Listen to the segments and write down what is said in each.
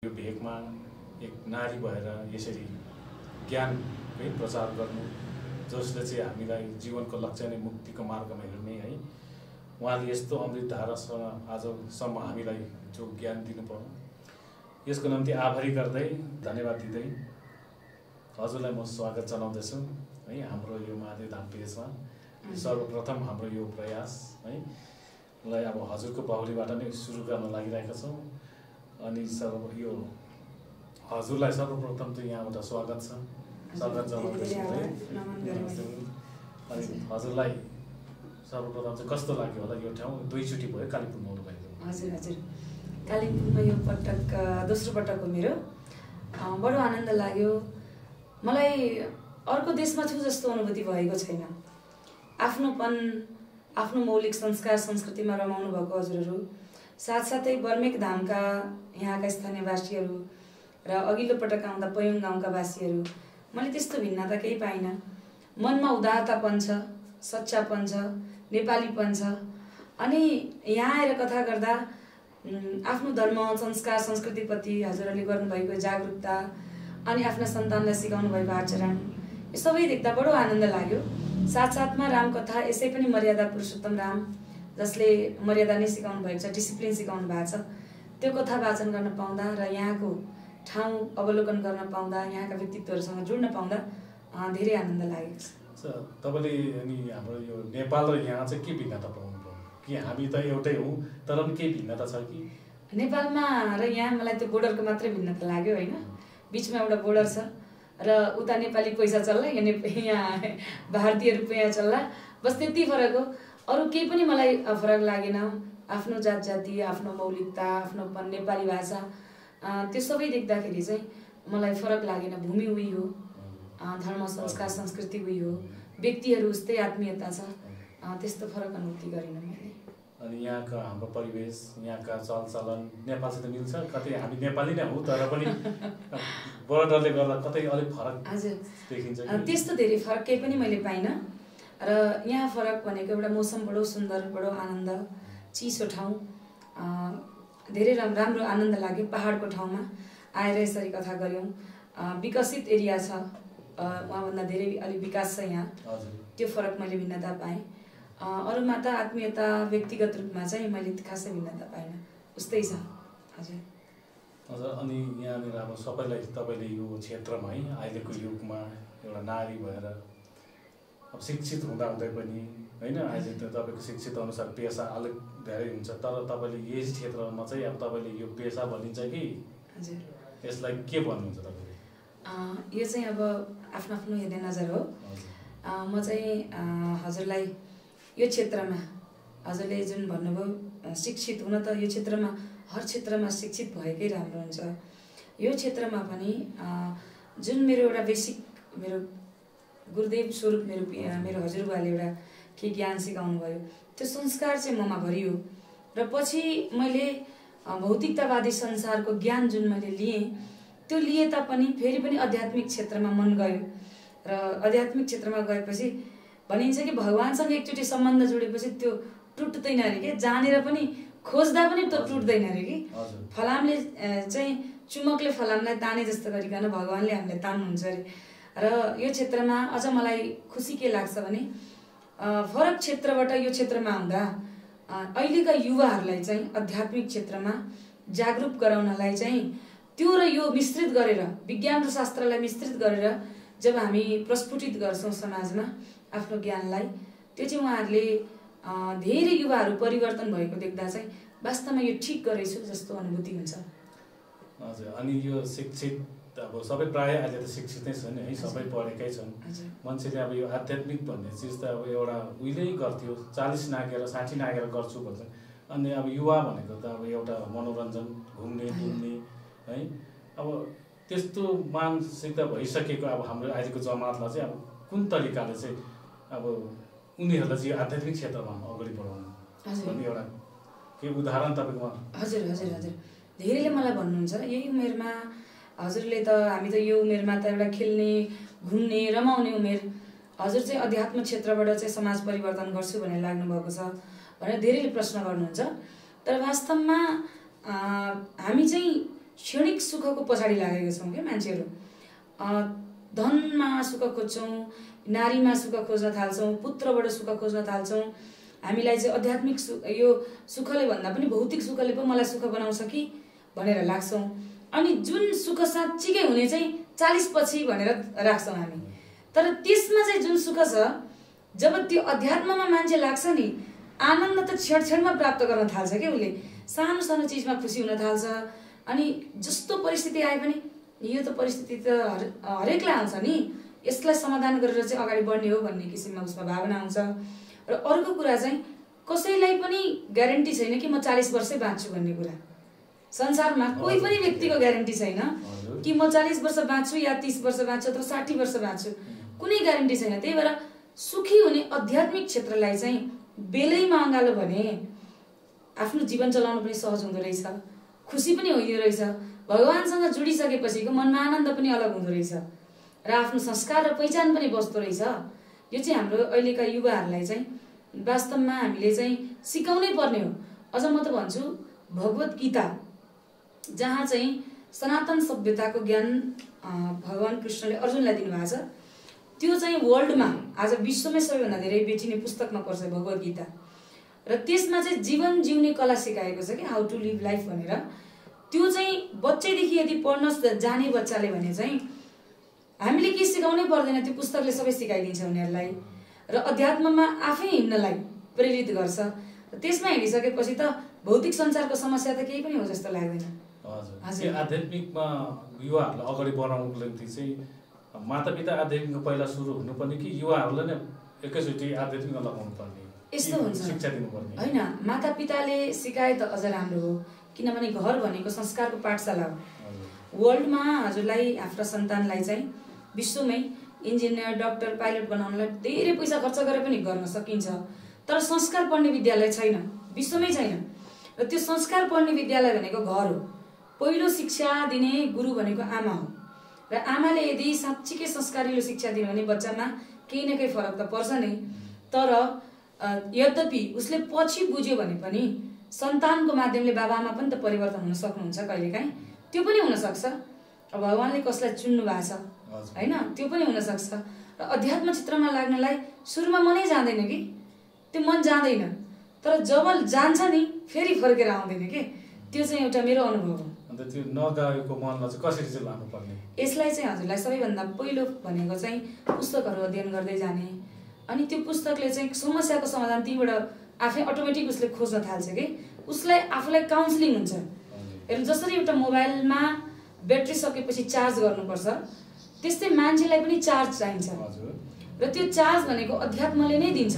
यो भेकमा एक नारी भएर यसरी ज्ञानकै प्रचार गर्नु जसले चाहिँ हामीलाई जीवनको लक्ष्य नै मुक्तिको मार्गमा हिँड्ने है उहाँले यस्तो अमृत धारासँग आजसम्म हामीलाई जो ज्ञान दिनुभयो यसको निम्ति आभारी गर्दै धन्यवाद दिँदै हजुरलाई म स्वागत जनाउँदछु है हाम्रो यो महादेव धाम पेजमा। सर्वप्रथम हाम्रो यो प्रयास है लाई अब हजुरको बाहुलीबाट नै सुरु गर्न लागिरहेका छौँ अनि यो हजुरलाई सर्वप्रथम त यहाँबाट स्वागत छ, स्वागत जनाउँदछु है। अनि हजुरलाई सर्वप्रथम चाहिँ कस्तो लाग्यो होला यो ठाउँ? दुईचोटि भयो कालिम्पोङमा आउनुभएको? हजुर हजुर, कालिम्पोङमा यो पटक दोस्रो पटक हो मेरो। बडो आनन्द लाग्यो मलाई। अर्को देशमा छु जस्तो अनुभूति भएको छैन। आफ्नोपन, आफ्नो मौलिक संस्कार संस्कृतिमा रमाउनु भएको हजुरहरू, साथसाथै बर्मेक धामका यहाँका स्थानीयवासीहरू र अघिल्लो पटक आउँदा पयोङ गाउँका वासीहरू, मैले त्यस्तो भिन्नता केही पाइनँ। मनमा उदारतापन छ, सच्चापन छ, नेपालीपन छ। अनि यहाँ आएर कथा गर्दा आफ्नो धर्म संस्कार संस्कृतिप्रति हजुरहरूले गर्नुभएको जागरुकता अनि आफ्ना सन्तानलाई सिकाउनु भएको आचरण, यो सबै देख्दा बडो आनन्द लाग्यो। साथसाथमा रामकथा, यसै पनि मर्यादा पुरुषोत्तम राम जसले मर्यादा नै सिकाउनु भएको छ, डिसिप्लिन सिकाउनु भएको छ, त्यो कथा वाचन गर्न पाउँदा र यहाँको ठाउँ अवलोकन गर्न पाउँदा, यहाँका व्यक्तित्वहरूसँग जुड्न पाउँदा धेरै आनन्द लागेको छ। तपाईँले अनि हाम्रो यो नेपाल र यहाँ चाहिँ के भिन्नता पाउनुभयो कि हामी त एउटै हौँ तर पनि केही भिन्नता छ कि? नेपालमा र यहाँ मलाई त्यो बोर्डरको मात्रै भिन्नता लाग्यो होइन। बिचमा एउटा बोर्डर छ र उता नेपाली पैसा चल्ला, यहाँ भारतीय रुपियाँ चल्ला, बस त्यति फरक हो। अरू केही पनि मलाई फरक लागेन। आफ्नो जात जाति, आफ्नो मौलिकता, आफ्नोपन, नेपाली भाषा, त्यो सबै देख्दाखेरि चाहिँ मलाई फरक लागेन। भूमि उही हो, धर्म संस्कार संस्कृति उही हो, व्यक्तिहरू उस्तै आत्मीयता छ, त्यस्तो फरक अनुभूति गरिनँ मैले। अनि यहाँका हाम्रो परिवेश, यहाँका चलचलन नेपालसित मिल्छ? कतै हामी नेपाली नै हौँ तर पनि बोर्डरले गर्दा कतै अलिक फरक देखिन्छ? त्यस्तो धेरै फरक केही पनि मैले पाइनँ। र यहाँ फरक भनेको एउटा मौसम बडो सुन्दर, बडो आनन्द, चिसो ठाउँ, धेरै राम्रो आनन्द लाग्यो। पहाडको ठाउँमा आएर यसरी कथा गऱ्यौँ। विकसित एरिया छ, उहाँभन्दा धेरै अलिक विकास छ यहाँ, त्यो फरक मैले भिन्नता पाएँ। अरूमा त आत्मीयता व्यक्तिगत रूपमा चाहिँ मैले खासै भिन्नता पाइनँ, उस्तै छ। हजुर हजुर, अनि यहाँनिर अब सबैलाई तपाईँले यो क्षेत्रमा है अहिलेको युगमा एउटा नारी भएर अब शिक्षित हुँदाहुँदै पनि होइन, अहिले त तपाईँको शिक्षित अनुसार पेसा अलिक धेरै हुन्छ, तर तपाईँले यस क्षेत्रमा चाहिँ अब तपाईँले यो पेसा भनिन्छ कि हजुर यसलाई के भन्नुहुन्छ तपाईँले? यो चाहिँ अब आफ्नो आफ्नो हेर्ने नजर हो। म चाहिँ हजुरलाई यो क्षेत्रमा हजुरले जुन भन्नुभयो शिक्षित हुन, त यो क्षेत्रमा हर क्षेत्रमा शिक्षित भएकै राम्रो हुन्छ। यो क्षेत्रमा पनि जुन मेरो एउटा बेसिक, मेरो गुरुदेव स्वरूप मेरो हजुरबाले एउटा के ज्ञान सिकाउनु भयो, त्यो संस्कार चाहिँ ममा भरियो। र पछि मैले भौतिकतावादी संसारको ज्ञान जुन मैले लिएँ, त्यो लिए तापनि फेरि पनि आध्यात्मिक क्षेत्रमा मन गयो। र आध्यात्मिक क्षेत्रमा गएपछि भनिन्छ कि भगवानसँग एकचोटि सम्बन्ध जोडेपछि त्यो टुट्दैन अरे के, जानेर पनि खोज्दा पनि त्यो टुट्दैन अरे कि। फलामले चाहिँ चुमकले फलामलाई ताने जस्तो गरिकन भगवानले हामीलाई तान्नुहुन्छ अरे। र यो क्षेत्रमा अझ मलाई खुसी के लाग्छ भने फरक क्षेत्रबाट यो क्षेत्रमा आउँदा अहिलेका युवाहरूलाई चाहिँ आध्यात्मिक क्षेत्रमा जागरुक गराउनलाई चाहिँ त्यो र यो मिश्रित गरेर, विज्ञान र शास्त्रलाई मिश्रित गरेर जब हामी प्रस्फुटित गर्छौँ समाजमा आफ्नो ज्ञानलाई, त्यो चाहिँ उहाँहरूले धेरै युवाहरू परिवर्तन भएको देख्दा चाहिँ वास्तवमा यो ठिक गरेछु जस्तो अनुभूति हुन्छ। हजुर, अनि यो शिक्षित अब सबै प्रायः अहिले त शिक्षित नै छन् है, सबै पढेकै छन्। मान्छेले अब यो आध्यात्मिक भन्ने चिज त अब एउटा उहिल्यै गर्थ्यो, 40 नागेर 60 नागेर गर्छु भन्छ। अनि अब युवा भनेको त अब एउटा मनोरञ्जन, घुम्ने डुल्ने है, अब त्यस्तो मानसिकता भइसकेको अब हाम्रो अहिलेको जमातलाई चाहिँ अब कुन तरिकाले चाहिँ अब उनीहरूलाई चाहिँ आध्यात्मिक क्षेत्रमा अगाडि बढाउनु भन्ने एउटा के उदाहरण तपाईँकोमा? हजुर हजुर हजुर, धेरैले मलाई भन्नुहुन्छ यही उमेरमा हजुरले त, हामी त यो उमेरमा त एउटा खेल्ने घुम्ने रमाउने उमेर, हजुर चाहिँ अध्यात्म क्षेत्रबाट चाहिँ समाज परिवर्तन गर्छु भनेर लाग्नु भएको छ भनेर धेरैले प्रश्न गर्नुहुन्छ। तर वास्तवमा हामी चाहिँ क्षणिक सुखको पछाडि लागेका छौँ क्या मान्छेहरू। धनमा सुख खोज्छौँ, नारीमा सुख खोज्न थाल्छौँ, पुत्रबाट सुख खोज्न थाल्छौँ। हामीलाई चाहिँ आध्यात्मिक यो सुखले भन्दा पनि भौतिक सुखले पो मलाई सुख बनाउँछ कि भनेर लाग्छौँ। अनि जुन सुख साँच्चीकै हुने चाहिँ 40 पछि भनेर राख्छौँ हामी। तर त्यसमा चाहिँ जुन सुख छ, जब त्यो अध्यात्ममा मान्छे लाग्छ नि, आनन्द त क्षण प्राप्त गर्न थाल्छ क्या उसले। सानो सानो चिजमा खुसी हुन थाल्छ। अनि जस्तो परिस्थिति आए पनि यो त परिस्थिति त हरेकलाई आउँछ नि, यसलाई समाधान गरेर चाहिँ अगाडि बढ्ने हो भन्ने किसिममा उसमा भावना आउँछ। र अर्को कुरा चाहिँ कसैलाई पनि ग्यारेन्टी छैन कि म 40 वर्षै बाँच्छु भन्ने कुरा। संसारमा कोही पनि व्यक्तिको ग्यारेन्टी छैन कि म 40 वर्ष बाँच्छु या 30 वर्ष बाँच्छु अथवा 60 वर्ष बाँच्छु, कुनै ग्यारेन्टी छैन। त्यही भएर सुखी हुने आध्यात्मिक क्षेत्रलाई चाहिँ बेलैमा अँगालो भने आफ्नो जीवन चलाउनु पनि सहज हुँदो रहेछ, खुसी पनि हुँदो रहेछ। भगवानसँग जोडिसकेपछिको मनमा आनन्द पनि अलग हुँदो रहेछ र आफ्नो संस्कार र पहिचान पनि बस्दो रहेछ। यो चाहिँ हाम्रो अहिलेका युवाहरूलाई चाहिँ वास्तवमा हामीले चाहिँ सिकाउनै पर्ने हो। अझ म त भन्छु भगवत गीता, जहाँ चाहिँ सनातन सभ्यताको ज्ञान भगवान कृष्णले अर्जुनलाई दिनुभएको छ, त्यो चाहिँ वर्ल्डमा आज विश्वमै सबैभन्दा धेरै बेचिने पुस्तकमा पर्छ भगवत गीता। र त्यसमा चाहिँ जीवन जिउने कला सिकाएको छ कि हाउ टु लिभ लाइफ भनेर। त्यो चाहिँ बच्चैदेखि यदि पढ्न जाने बच्चाले भने चाहिँ हामीले के सिकाउनै पर्दैन, त्यो पुस्तकले सबै सिकाइदिन्छ उनीहरूलाई र अध्यात्ममा आफै हिँड्नलाई प्रेरित गर्छ। त्यसमा हिँडिसकेपछि त भौतिक संसारको समस्या त केही पनि हो जस्तो लाग्दैन। हजुर, आध्यात्मिकमा युवाहरूलाई अगाडि बढाउनुको निम्ति चाहिँ मातापिता आध्यात्मिक पहिला सुरु हुनुपर्ने कि युवाहरूलाई नै एकैचोटि आध्यात्मिकमा लगाउनु पर्ने, यस्तो हुन्छ शिक्षा दिनुपर्ने? होइन, मातापिताले सिकाए त अझ राम्रो हो, किनभने घर भनेको संस्कारको पाठशाला हो। वर्ल्डमा हजुरलाई आफ्ना सन्तानलाई चाहिँ विश्वमै इन्जिनियर, डक्टर, पाइलट बनाउनलाई धेरै पैसा खर्च गरेर पनि गर्न सकिन्छ। तर संस्कार पढ्ने विद्यालय छैन, विश्वमै छैन। र त्यो संस्कार पढ्ने विद्यालय भनेको घर हो। पहिलो शिक्षा दिने गुरु भनेको आमा हो। र आमाले यदि साँच्चीकै संस्कारिलो शिक्षा दिनु भने बच्चामा केही न केही फरक त पर्छ नै। तर यद्यपि उसले पछि बुझ्यो भने पनि सन्तानको माध्यमले बाबाआमा पनि त परिवर्तन हुन सक्नुहुन्छ कहिलेकाहीँ, त्यो पनि हुनसक्छ। अब भगवानले कसलाई चुन्नु भएको छ होइन, त्यो पनि हुनसक्छ। र अध्यात्म क्षेत्रमा लाग्नलाई सुरुमा मनै जाँदैन कि, त्यो मन जाँदैन। तर जब जान्छ नि फेरि फर्केर आउँदैन कि, त्यो चाहिँ एउटा मेरो अनुभव हो। अन्त त्यो नगएको मनलाई चाहिँ कसरी चाहिँ लानुपर्ने? यसलाई चाहिँ हजुरलाई सबैभन्दा पहिलो भनेको चाहिँ पुस्तकहरू अध्ययन गर्दै जाने। अनि त्यो पुस्तकले चाहिँ समस्याको समाधान त्यहीबाट आफै अटोमेटिक उसले खोज्न थाल्छ कि, उसलाई आफूलाई काउन्सिलिङ हुन्छ। हेर्नु, जसरी एउटा मोबाइलमा ब्याट्री सकेपछि चार्ज गर्नुपर्छ, त्यस्तै मान्छेलाई पनि चार्ज चाहिन्छ। र त्यो चार्ज भनेको अध्यात्मले नै दिन्छ।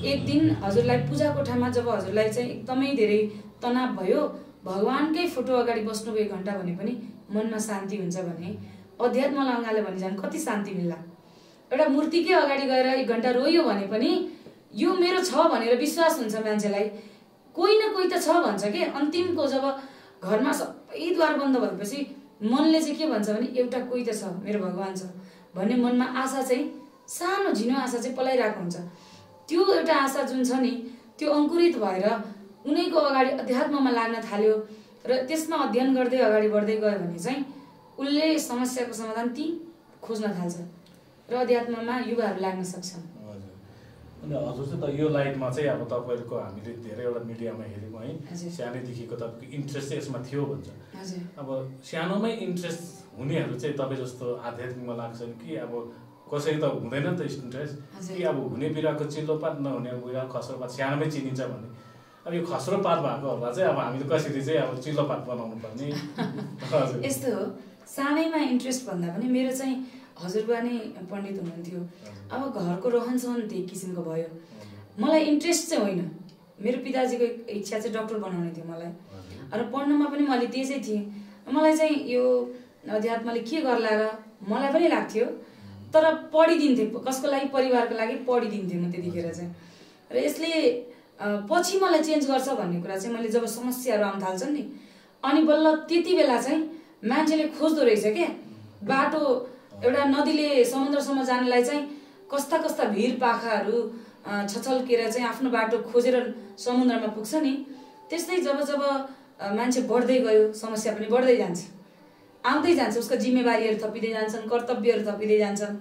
एक दिन हजुरलाई पूजा कोठामा जब हजुरलाई चाहिँ एकदमै धेरै तनाव भयो, भगवानकै फोटो अगाडि बस्नुभयो 1 घन्टा भने पनि मनमा शान्ति हुन्छ भने अध्यात्मलाई अँगाल्यो भने झन् कति शान्ति मिल्ला। एउटा मूर्तिकै अगाडि गएर 1 घन्टा रोयो भने पनि यो मेरो छ भनेर विश्वास हुन्छ मान्छेलाई। कोही न कोही त छ भन्छ के। अन्तिमको जब घरमा सबै द्वार बन्द भएपछि मनले चाहिँ के भन्छ भने एउटा कोही त छ, मेरो भगवान छ भन्ने मनमा आशा चाहिँ, सानो झिनो आशा चाहिँ पलाइरहेको हुन्छ। त्यो एउटा आशा जुन छ नि, त्यो अङ्कुरित भएर उनीको अगाडि अध्यात्ममा लाग्न थाल्यो र त्यसमा अध्ययन गर्दै अगाडि बढ्दै गयो भने चाहिँ उसले समस्याको समाधान ती खोज्न थाल्छ र अध्यात्ममा युवाहरू लाग्न सक्छन्। अनि हजुर चाहिँ त यो लाइनमा चाहिँ अब तपाईँहरूको हामीले धेरैवटा मिडियामा हेऱ्यौँ है, सानैदेखिको तपाईँको इन्ट्रेस्ट चाहिँ यसमा थियो भन्छ। अब सानोमै इन्ट्रेस्ट हुनेहरू चाहिँ तपाईँ जस्तो आध्यात्मिकमा लाग्छन् कि अब कसै त हुँदैन नि त इन्ट्रेस्ट, कि अब हुने बिराको चिल्लोपात नहुने बिरा खस्रोपात सानोमै चिनिन्छ भने अब यो खस्रोपात भएकोहरूलाई चाहिँ अब हामीले कसरी चाहिँ अब चिल्लोपात बनाउनु पर्ने? यस्तो हो, सानैमा इन्ट्रेस्ट भन्दा पनि मेरो चाहिँ हजुरबा नै पण्डित हुनुहुन्थ्यो। अब घरको रहन सहन त्यही किसिमको भयो। मलाई इन्ट्रेस्ट चाहिँ होइन, मेरो पिताजीको इच्छा चाहिँ डक्टर बनाउने थियो मलाई। र पढ्नमा पनि मैले त्यसै थिएँ। मलाई चाहिँ यो अध्यात्मले के गर्ला र मलाई पनि लाग्थ्यो। तर पढिदिन्थेँ, कसको लागि? परिवारको लागि पढिदिन्थेँ म त्यतिखेर चाहिँ। र यसले पछि मलाई चेन्ज गर्छ भन्ने कुरा चाहिँ मैले जब समस्याहरू आउन थाल्छन् नि, अनि बल्ल त्यति बेला चाहिँ मान्छेले खोज्दो रहेछ क्या। बाटो एउटा नदीले समुद्रसम्म जानलाई चाहिँ कस्ता कस्ता भिर पाखाहरू छछल्केर चाहिँ आफ्नो बाटो खोजेर समुद्रमा पुग्छ नि, त्यस्तै जब जब मान्छे बढ्दै गयो समस्या पनि बढ्दै जान्छ, आउँदै जान्छ, उसको जिम्मेवारीहरू थपिँदै जान्छन्, कर्तव्यहरू थपिँदै जान्छन्।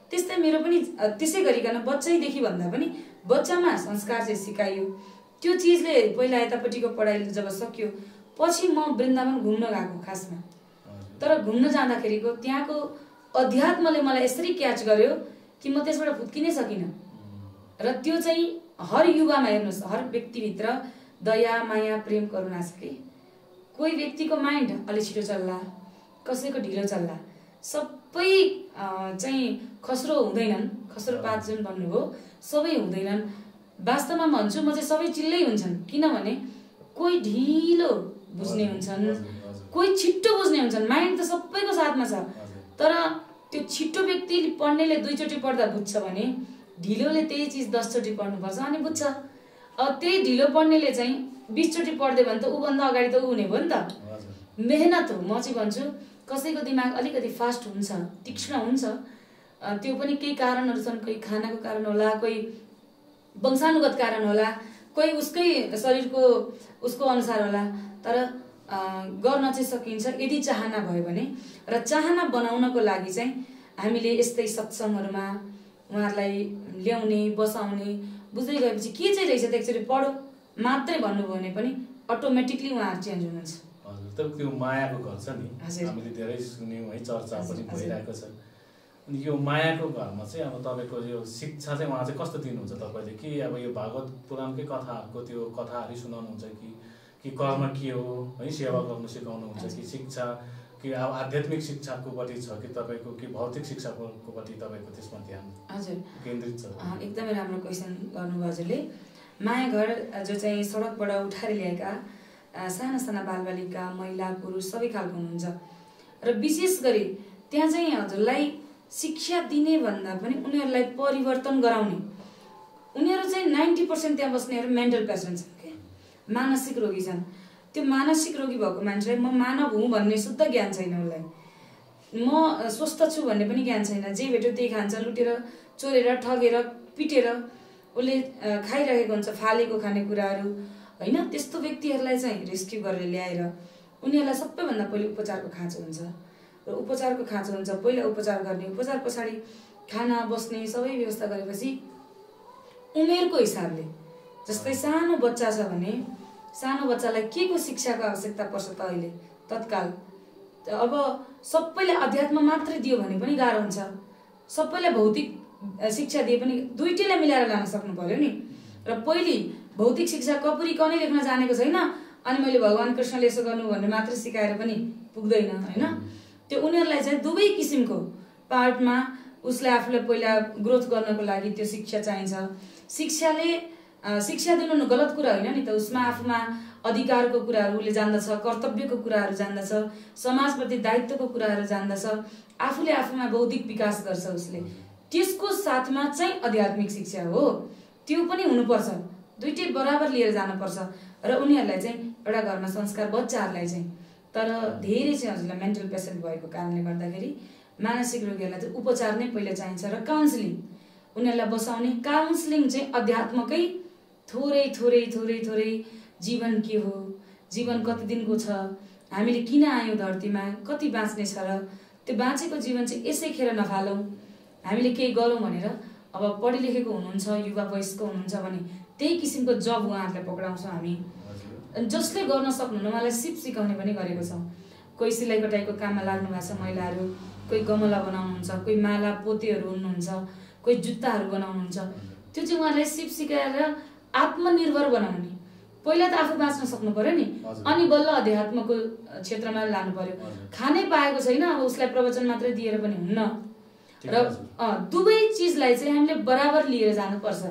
त्यस्तै मेरो पनि त्यसै गरिकन बच्चैदेखि भन्दा पनि बच्चामा संस्कार चाहिँ सिकाइयो। त्यो चिजले पहिला यतापट्टिको पढाइ जब सकियो पछि म वृन्दावन घुम्न गएको खासमा। तर घुम्न जाँदाखेरिको त्यहाँको अध्यात्मले मलाई यसरी क्याच गर्यो कि म त्यसबाट फुत्किनै सकिनँ। र त्यो चाहिँ हर युवामा हेर्नुहोस्, हर व्यक्तिभित्र दया माया प्रेम करुणा छ कि। कोही व्यक्तिको माइन्ड अलि छिटो चल्ला, कसैको ढिलो चल्ला, सबै चाहिँ खस्रो हुँदैनन्। खस्रो पात जुन भन्नुभयो सबै हुँदैनन्। वास्तवमा भन्छु म चाहिँ सबै चिल्लै हुन्छन्, किनभने कोही ढिलो बुझ्ने हुन्छन्, कोही छिट्टो बुझ्ने हुन्छन्। माइन्ड त सबैको साथमा छ, तर त्यो छिट्टो व्यक्ति पढ्नेले 2 चोटि पढ्दा बुझ्छ भने ढिलोले त्यही चिज 10 चोटि पढ्नुपर्छ अनि बुझ्छ। त्यही ढिलो पढ्नेले चाहिँ 20 चोटि पढ्दै भने त ऊभन्दा अगाडि त ऊ हुने भयो नि त। मेहनत हो। म चाहिँ भन्छु कसैको दिमाग अलिकति फास्ट हुन्छ, तीक्ष्ण हुन्छ, त्यो पनि केही कारणहरू छन्। कोही खानाको कारण होला, कोही वंशानुगत कारण होला, कोही उसकै शरीरको उसको अनुसार होला। तर गर्न चाहिँ सकिन्छ यदि चाहना भयो भने। र चाहना बनाउनको लागि चाहिँ हामीले यस्तै सत्सङ्गहरूमा उहाँहरूलाई ल्याउने, बसाउने, बुझ्दै गएपछि के चाहिँ रहेछ त एकचोटि पढो मात्रै भन्नुभयो भने पनि अटोमेटिकली उहाँहरू चेन्ज हुनुहुन्छ। हजुर, तर त्यो मायाको घर छ नि, हामीले धेरै सुन्यौँ है, चर्चा पनि भइरहेको छ। अनि यो मायाको घरमा चाहिँ अब तपाईँको यो शिक्षा चाहिँ उहाँ चाहिँ कस्तो दिनुहुन्छ तपाईँले? कि अब यो भागवत पुराणकै कथाहरूको त्यो कथाहरू सुनाउनुहुन्छ कि कर्म के हो है, सेवा गर्नु सिकाउनुहुन्छ कि शिक्षा, कि अब आध्यात्मिक शिक्षाकोपट्टि छ कि तपाईँको, कि भौतिक शिक्षाकोपट्टि तपाईँको त्यसमा ध्यान केन्द्रित छ? एकदमै राम्रो क्वेसन गर्नुभयो हजुरले। माया घर जो चाहिँ सडकबाट उठाएर ल्याएका साना साना बालबालिका, महिला, पुरुष सबै खालको हुनुहुन्छ। र विशेष गरी त्यहाँ चाहिँ हजुरलाई शिक्षा दिने भन्दा पनि उनीहरूलाई परिवर्तन गराउने। उनीहरू चाहिँ 90% त्यहाँ बस्नेहरू मेन्टल पेसेन्ट छन् के, मानसिक रोगी छन्। त्यो मानसिक रोगी भएको मान्छे म मानव हुँ भन्ने शुद्ध ज्ञान छैन उसलाई, म स्वस्थ छु भन्ने पनि ज्ञान छैन। जे भेट्यो त्यही खान्छ, लुटेर चोरेर ठगेर पिटेर उसले खाइरहेको हुन्छ फालेको खानेकुराहरू होइन। त्यस्तो व्यक्तिहरूलाई चाहिँ रेस्क्यु गरेर ल्याएर उनीहरूलाई सबैभन्दा पहिले उपचारको खाँचो हुन्छ। र उपचारको खाँचो हुन्छ, पहिला उपचार गर्ने, उपचार पछाडि खाना बस्ने सबै व्यवस्था गरेपछि उमेरको हिसाबले, जस्तै सानो बच्चा छ भने सानो बच्चालाई के को शिक्षाको आवश्यकता पर्छ त अहिले तत्काल? अब सबैले अध्यात्म मात्रै दियो भने पनि गाह्रो हुन्छ, सबैलाई भौतिक शिक्षा दिए पनि दुईटैलाई मिलाएर लान सक्नु पर्यो नि। र पहिले भौतिक शिक्षा कपुरी कनै लेख्न जानेको छैन अनि मैले भगवान् कृष्णले यसो गर्नु भन्ने मात्रै सिकाएर पनि पुग्दैन होइन। त्यो उनीहरूलाई चाहिँ दुवै किसिमको पार्टमा उसलाई आफूलाई पहिला ग्रोथ गर्नको लागि त्यो शिक्षा चाहिन्छ। शिक्षा दिनु गलत कुरा होइन नि त, उसमा आफूमा अधिकारको कुराहरू उसले जान्दछ, कर्तव्यको कुराहरू जान्दछ, समाजप्रति दायित्वको कुराहरू जान्दछ, आफूले आफूमा बौद्धिक विकास गर्छ उसले। त्यसको साथमा चाहिँ आध्यात्मिक शिक्षा हो, त्यो पनि हुनुपर्छ, दुईटै बराबर लिएर जानुपर्छ। र उनीहरूलाई चाहिँ एउटा घरमा संस्कार बच्चाहरूलाई चाहिँ, तर धेरै चाहिँ हजुरलाई मेन्टल पेसेन्ट भएको कारणले गर्दाखेरि मानसिक रोगीहरूलाई चाहिँ उपचार नै पहिला चाहिन्छ र काउन्सिलिङ, उनीहरूलाई बसाउने काउन्सिलिङ चाहिँ अध्यात्मकै थोरै थोरै थोरै थोरै जीवन के हो, जीवन कति दिनको छ, हामीले किन आयौँ धरतीमा, कति बाँच्ने छ, र त्यो बाँचेको जीवन चाहिँ यसै खेर नफालौँ, हामीले केही गरौँ भनेर। अब पढे लेखेको हुनुहुन्छ, युवा वयस्क हुनुहुन्छ भने त्यही किसिमको जब उहाँहरूलाई पक्राउँछौँ हामी। जसले गर्न सक्नुहुन्न उहाँलाई सिप सिकाउने पनि गरेको छौँ। कोही सिलाइ कटाइको काममा लाग्नु भएको छ महिलाहरू, कोही गमला बनाउनुहुन्छ, कोही माला पोतेहरू हुनुहुन्छ, कोही जुत्ताहरू बनाउनुहुन्छ। त्यो चाहिँ उहाँलाई सिप सिकाएर आत्मनिर्भर बनाउने। पहिला त आफू बाँच्न सक्नु पर्यो नि, अनि बल्ल अध्यात्मको क्षेत्रमा लानु पर्यो। खानै पाएको छैन, अब उसलाई प्रवचन मात्रै दिएर पनि हुन्न। र दुवै चिजलाई चाहिँ हामीले बराबर लिएर जानुपर्छ।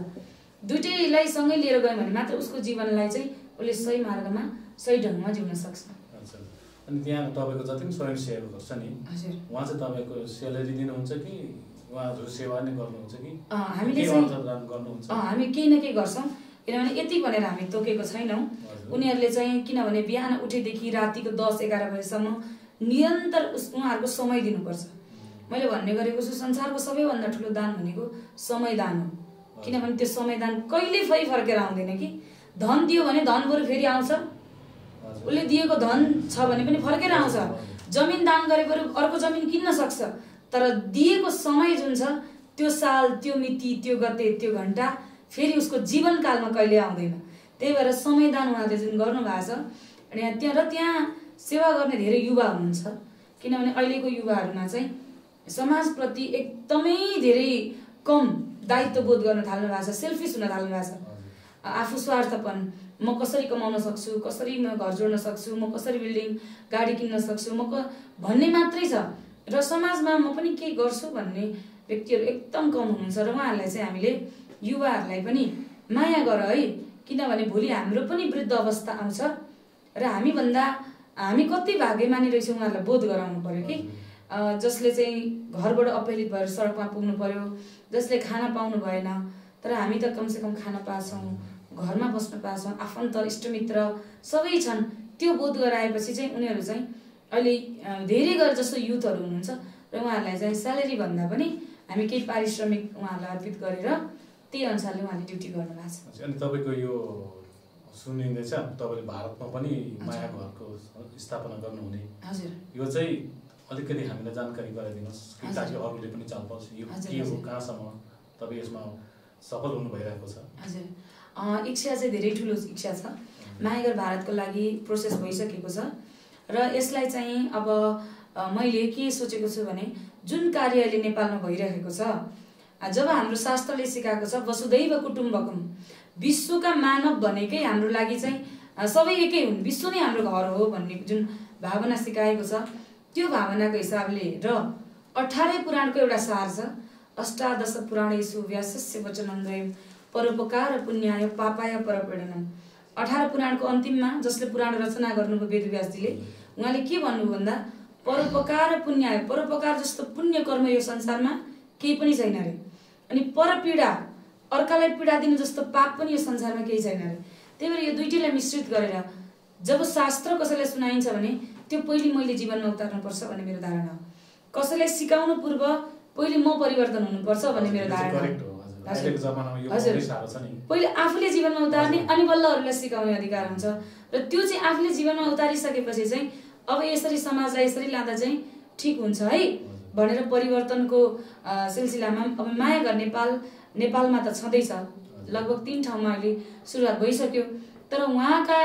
दुईटैलाई सँगै लिएर गयौँ भने मात्र उसको जीवनलाई चाहिँ उसले सही मार्गमा सही ढङ्गमा जिउन सक्छ। अनि त्यहाँ तपाईँको जति पनि स्वयंसेवकहरू छ नि, उहाँ चाहिँ तपाईँको सेलेरी दिनुहुन्छ कि उहाँहरू सेवा नै गर्नुहुन्छ कि हामीले गर्नुहुन्छ? हामी केही न केही गर्छौँ, किनभने यति भनेर हामी तोकेको छैनौँ। उनीहरूले चाहिँ किनभने बिहान उठेदेखि रातिको 10-11 बजेसम्म निरन्तर उहाँहरूको समय दिनुपर्छ। मैले भन्ने गरेको छु संसारको सबैभन्दा ठुलो दान भनेको समय दान हो, किनभने त्यो समय दान कहिले फर्केर आउँदैन कि। धन दियो भने धन बरु फेरि आउँछ, उसले दिएको धन छ भने पनि फर्केर आउँछ। जमिन दान गरेपछि अर्को जमिन किन्न सक्छ, तर दिएको समय जुन छ त्यो साल, त्यो मिति, त्यो गते, त्यो घण्टा फेरि उसको जीवनकालमा कहिले आउँदैन। त्यही भएर समय दान उहाँले जुन गर्नुभएको छ अनि त्यहाँ सेवा गर्ने धेरै युवा हुनुहुन्छ, किनभने अहिलेको युवाहरूमा चाहिँ समाजप्रति एकदमै धेरै कम दायित्व बोध गर्न थाल्नु भएको छ, सेल्फिस हुन थाल्नु भएको छ। आफू स्वार्थपन, म कसरी कमाउन सक्छु, कसरी म घर जोड्न सक्छु, म कसरी बिल्डिङ गाडी किन्न सक्छु, भन्ने मात्रै छ र समाजमा म पनि केही गर्छु भन्ने व्यक्तिहरू एकदम कम हुनुहुन्छ। र उहाँहरूलाई चाहिँ हामीले युवाहरूलाई पनि माया गर है, किनभने भोलि हाम्रो पनि वृद्ध अवस्था आउँछ र हामी कति भाग्यमानी रहेछौँ उहाँहरूलाई बोध गराउनु पर्यो कि जसले चाहिँ घरबाट अपहेलित भएर सडकमा पुग्नु पर्यो, जसले खाना पाउनु भएन, तर हामी त कमसेकम खाना पाछौँ, घरमा बस्न पाछौँ, आफन्त इष्टमित्र सबै छन्। त्यो बोध गराएपछि चाहिँ उनीहरू चाहिँ अहिले धेरै गएर जस्तो युथहरू हुनुहुन्छ र उहाँहरूलाई चाहिँ स्यालेरी भन्दा पनि हामी केही पारिश्रमिक उहाँहरूलाई अर्पित गरेर त्यही अनुसारले उहाँले ड्युटी गर्नुभएको छ। अनि तपाईँको यो सुनिँदैछ तपाईँले भारतमा पनि माया घरको स्थापना गर्नुहुने, हजुर, यो चाहिँ अलिकति हामीलाई जानकारी गराइदिनुहोस् ताकि अरूले पनि चाल पाओस् यो के हो, कहाँसम्म तपाईँ यसमा सफल हुनु भइरहेको छ? हजुर, इच्छा चाहिँ धेरै ठुलो इच्छा छ। माया घर भारतको लागि प्रोसेस भइसकेको छ र यसलाई चाहिँ अब मैले के सोचेको छु भने जुन कार्य अहिले नेपालमा भइरहेको छ, जब हाम्रो शास्त्रले सिकाएको छ वसुदैव कुटुम्बकम, विश्वका मानव भनेकै हाम्रो लागि चाहिँ सबै एकै हुन्, विश्व नै हाम्रो घर हो भन्ने जुन भावना सिकाएको छ, त्यो भावनाको हिसाबले र 18 पुराणको एउटा सार छ, अष्टादश पुराणेषु व्यासस्य वचनन्द्वयम् परोपकार पुण्याय पापाय परपीडनम्। 18 पुराणको अन्तिममा जसले पुराण रचना गर्नुभयो वेदव्यासजीले, उहाँले के भन्नुभयो भन्दा परोपकार पुण्याय, परोपकार जस्तो पुण्य कर्म यो संसारमा केही पनि छैन रे, अनि परपीडा, अर्कालाई पीडा दिनु जस्तो पाप पनि यो संसारमा केही छैन रे। त्यही भएर यो दुईटैलाई मिश्रित गरेर जब शास्त्र कसैलाई सुनाइन्छ भने त्यो पहिले मैले जीवनमा उतार्नुपर्छ भन्ने मेरो धारणा हो। कसैलाई सिकाउनु पूर्व पहिले म परिवर्तन हुनुपर्छ भन्ने मेरो धारणा हो। हजुर, पहिले आफूले जीवनमा उतार्ने अनि बल्ल अरूलाई सिकाउने अधिकार हुन्छ र त्यो चाहिँ आफूले जीवनमा उतारिसकेपछि चाहिँ अब यसरी समाजलाई यसरी लाँदा चाहिँ ठिक हुन्छ है भनेर परिवर्तनको सिलसिलामा अब माया घर नेपालमा त छँदैछ, लगभग 3 ठाउँमा अहिले सुरुवात भइसक्यो, तर उहाँका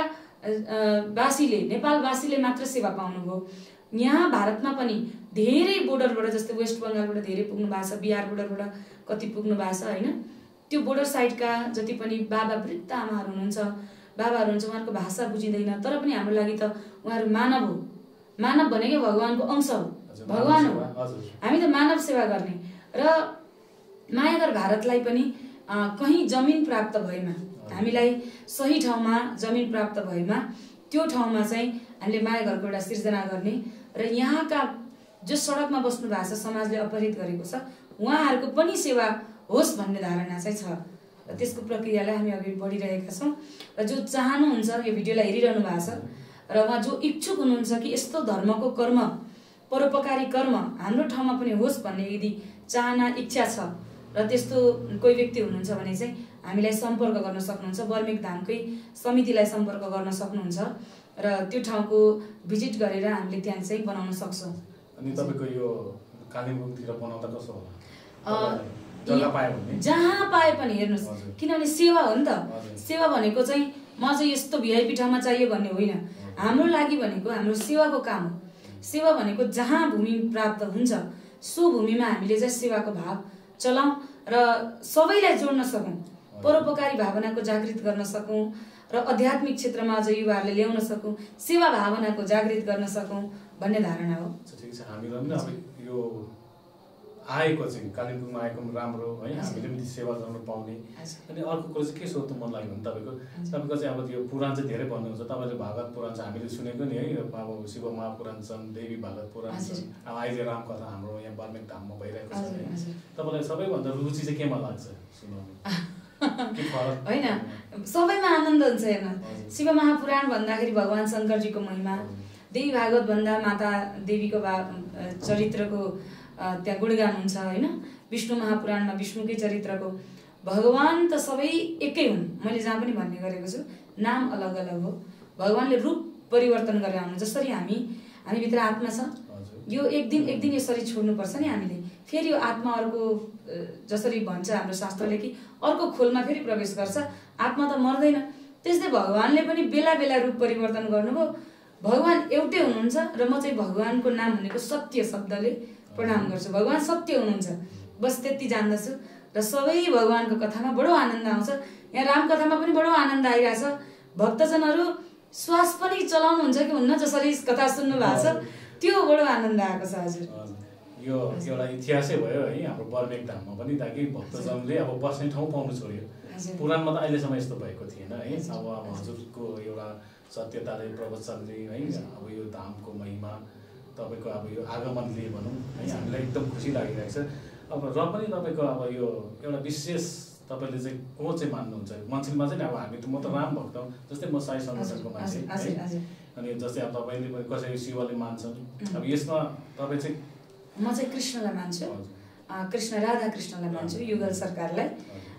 वासीले, नेपालवासीले मात्र सेवा पाउनुभयो। यहाँ भारतमा पनि धेरै बोर्डरबाट, जस्तै वेस्ट बङ्गालबाट धेरै पुग्नु भएको छ, बिहार बोर्डरबाट कति पुग्नु भएको छ होइन। त्यो बोर्डर साइडका जति पनि बाबा वृद्ध आमाहरू हुनुहुन्छ, बाबाहरू हुन्छ, उहाँहरूको भाषा बुझिँदैन, तर पनि हाम्रो लागि त उहाँहरू मानव हो। मानव भनेकै भगवानको अंश हो, भगवान हो। हामी त मानव सेवा गर्ने र माया घर भारतलाई पनि कहीँ जमिन प्राप्त भएमा, हामीलाई सही ठाउँमा जमिन प्राप्त भएमा त्यो ठाउँमा चाहिँ हामीले माया घरको एउटा सिर्जना गर्ने र यहाँका जो सडकमा बस्नु भएको छ, समाजले अपहरित गरेको छ, उहाँहरूको पनि सेवा होस् भन्ने धारणा चाहिँ छ र त्यसको प्रक्रियालाई हामी अघि बढिरहेका छौँ। र जो चाहनुहुन्छ यो भिडियोलाई हेरिरहनु भएको छ र उहाँ जो इच्छुक हुनुहुन्छ कि यस्तो धर्मको कर्म, परोपकारी कर्म हाम्रो ठाउँमा पनि होस् भन्ने यदि चाहना, इच्छा छ र त्यस्तो कोही व्यक्ति हुनुहुन्छ भने चाहिँ हामीलाई सम्पर्क गर्न सक्नुहुन्छ। बर्मेक धामकै समितिलाई सम्पर्क गर्न सक्नुहुन्छ र त्यो ठाउँको भिजिट गरेर हामीले त्यहाँ चाहिँ बनाउन सक्छौँ। अनि तपाईको यो कालिम्पोङतिर बनाउँदा कसो होला? जग्गा पाए भने जहाँ पाए पनि हेर्नुस्, किनभने सेवा हो नि त। सेवा भनेको चाहिँ म चाहिँ यस्तो भिआइपी ठाउँमा चाहियो भन्ने होइन, हाम्रो लागि भनेको हाम्रो सेवाको काम हो। सेवा भनेको जहाँ भूमि प्राप्त हुन्छ सो भूमिमा हामीले चाहिँ सेवाको भाव चलाउँ र सबैलाई जोड्न सकौँ, परोपकारी भावनाको जागृत गर्न सकौँ र आध्यात्मिक क्षेत्रमा अझ युवाहरूले ल्याउन सकौँ, सेवा भावनाको जागृत गर्न सकौँ भन्ने धारणा हो। ठिक छ, हामीलाई पनि अब यो आएको चाहिँ कालिम्पोङमा आएको राम्रो है, हामीले पनि सेवा गर्न पाउने। अनि अर्को कुरो चाहिँ के सोध्नु मन लाग्यो भने तपाईँको चाहिँ अब यो पुराण चाहिँ धेरै भन्नुहुन्छ, तपाईँले भागवत पुराण चाहिँ हामीले सुनेको नि है, अब शिव महापुराण छन्, देवी भागवत पुराण छन्, अब अहिले रामकथा हाम्रो यहाँ बर्मेक धाममा भइरहेको छ। तपाईँलाई सबैभन्दा रुचि चाहिँ केमा लाग्छ सुनाउनु? होइन, सबैमा आनन्द हुन्छ हेर्न। शिव महापुराण भन्दाखेरि भगवान शङ्करजीको महिमा, देवी भागवत भन्दा माता देवीको चरित्रको त्यहाँ गुणगान हुन्छ होइन। विष्णु महापुराणमा विष्णुकै चरित्रको, भगवान त सबै एकै हुन्। मैले जहाँ पनि भन्ने गरेको छु, नाम अलग अलग हो, भगवानले रूप परिवर्तन गरेर आउनु। जसरी हामीभित्र आत्मा छ, यो एक दिन यो शरीर छोड्नुपर्छ नि हामीले, फेरि यो आत्मा अर्को जसरी भन्छ हाम्रो शास्त्रले कि अर्को खोलमा फेरि प्रवेश गर्छ, आत्मा त मर्दैन। त्यस्तै भगवानले पनि बेला बेला रूप परिवर्तन गर्नुभयो। भगवान एउटै हुनुहुन्छ र म चाहिँ भगवानको नाम भनेको सत्य शब्दले प्रणाम गर्छु। भगवान सत्य हुनुहुन्छ, बस त्यति जान्दछु। र सबै भगवानको कथामा बडो आनन्द आउँछ। यहाँ रामकथामा पनि बडो आनन्द आइरहेछ। भक्तजनहरू श्वास पनि चलाउनुहुन्छ कि हुन्न, जसरी कथा सुन्नु भएको छ त्यो बडो आनन्द आएको छ। हजुर, यो एउटा इतिहासै भयो है हाम्रो बर्मेक धाममा पनि, ताकि भक्तजनले अब बस्ने ठाउँ पाउनु छोड्यो। पुराणमा त अहिलेसम्म यस्तो भएको थिएन है। अब हजुरको एउटा सत्यताले प्रवचनले है अब यो धामको महिमा तपाईँको अब यो आगमनले भनौँ है हामीलाई एकदम खुसी लागिरहेको छ। अब र पनि तपाईँको अब यो एउटा विशेष तपाईँले चाहिँ को चाहिँ मान्नुहुन्छ मान्छेमा चाहिँ? अब हामी त म त राम भक्त हौँ, जस्तै म साई सङ्गठनको मान्छे है। अनि जस्तै अब तपाईँले पनि कसरी शिवले मान्छन्, अब यसमा तपाईँ चाहिँ? म चाहिँ कृष्णलाई मान्छु, कृष्ण राधा कृष्णलाई मान्छु, युगल सरकारलाई,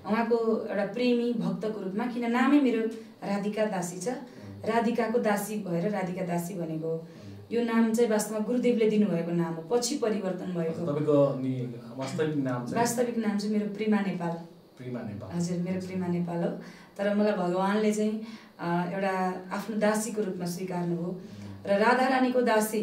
उहाँको एउटा प्रेमी भक्तको रूपमा। किन नामै मेरो राधिका दासी छ, राधिकाको दासी भएर राधिका दासी भनेको हो। यो नाम चाहिँ वास्तवमा गुरुदेवले दिनुभएको नाम हो, पछि परिवर्तन भएको। तपाईँको वास्तविक नाम चाहिँ मेरो प्रेमा नेपाल। हजुर, मेरो प्रेमा नेपाल हो। तर मलाई भगवानले चाहिँ एउटा आफ्नो दासीको रूपमा स्वीकार्नुभयो र राधा रानीको दासी